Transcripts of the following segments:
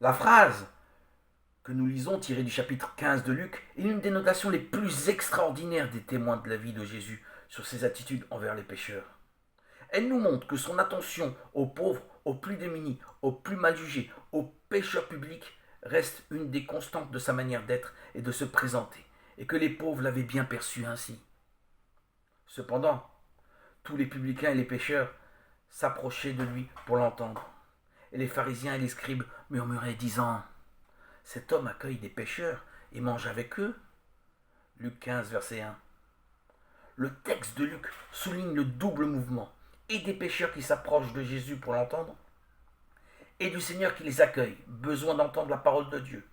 La phrase que nous lisons, tirée du chapitre 15 de Luc, est l'une des notations les plus extraordinaires des témoins de la vie de Jésus sur ses attitudes envers les pécheurs. Elle nous montre que son attention aux pauvres, aux plus démunis, aux plus mal jugés, aux pécheurs publics reste une des constantes de sa manière d'être et de se présenter, et que les pauvres l'avaient bien perçu ainsi. Cependant, tous les publicains et les pécheurs s'approchaient de lui pour l'entendre, et les pharisiens et les scribes murmuraient, disant: cet homme accueille des pécheurs et mange avec eux. Luc 15, verset 1. Le texte de Luc souligne le double mouvement, et des pécheurs qui s'approchent de Jésus pour l'entendre, et du Seigneur qui les accueille, besoin d'entendre la parole de Dieu,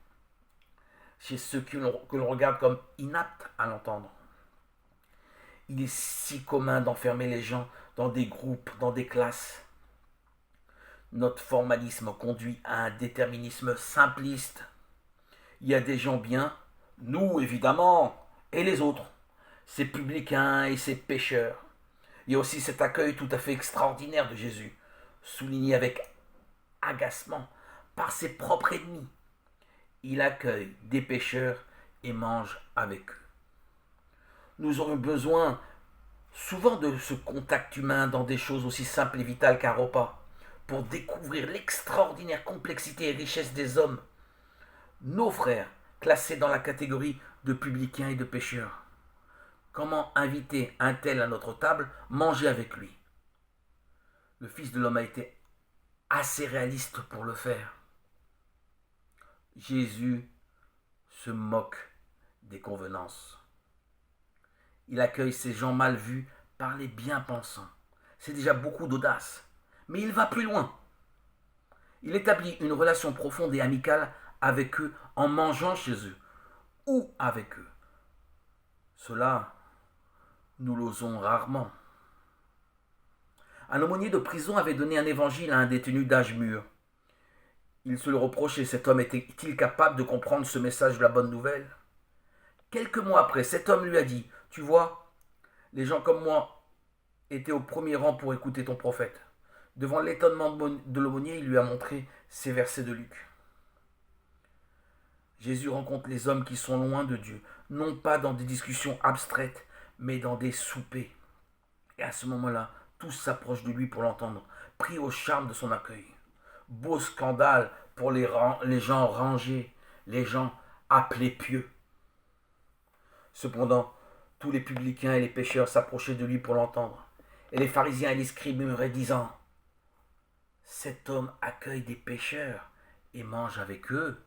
chez ceux que l'on regarde comme inaptes à l'entendre. Il est si commun d'enfermer les gens dans des groupes, dans des classes. Notre formalisme conduit à un déterminisme simpliste. Il y a des gens bien, nous évidemment, et les autres, ces publicains et ces pécheurs. Il y a aussi cet accueil tout à fait extraordinaire de Jésus, souligné avec agacement par ses propres ennemis. Il accueille des pécheurs et mange avec eux. Nous aurions besoin souvent de ce contact humain dans des choses aussi simples et vitales qu'un repas, pour découvrir l'extraordinaire complexité et richesse des hommes, nos frères, classés dans la catégorie de publicains et de pécheurs. Comment inviter un tel à notre table, manger avec lui? Le Fils de l'homme a été assez réaliste pour le faire. Jésus se moque des convenances. Il accueille ces gens mal vus par les bien-pensants. C'est déjà beaucoup d'audace. Mais il va plus loin. Il établit une relation profonde et amicale avec eux en mangeant chez eux ou avec eux. Cela, nous l'osons rarement. Un aumônier de prison avait donné un évangile à un détenu d'âge mûr. Il se le reprochait, cet homme était-il capable de comprendre ce message de la bonne nouvelle? Quelques mois après, cet homme lui a dit: tu vois, les gens comme moi étaient au premier rang pour écouter ton prophète. Devant l'étonnement de l'aumônier, il lui a montré ces versets de Luc. Jésus rencontre les hommes qui sont loin de Dieu, non pas dans des discussions abstraites, mais dans des soupers. Et à ce moment-là, tous s'approchent de lui pour l'entendre, pris au charme de son accueil. Beau scandale pour les gens rangés, les gens appelés pieux. Cependant, tous les publicains et les pécheurs s'approchaient de lui pour l'entendre, et les pharisiens et les scribes murmuraient, disant: cet homme accueille des pécheurs et mange avec eux.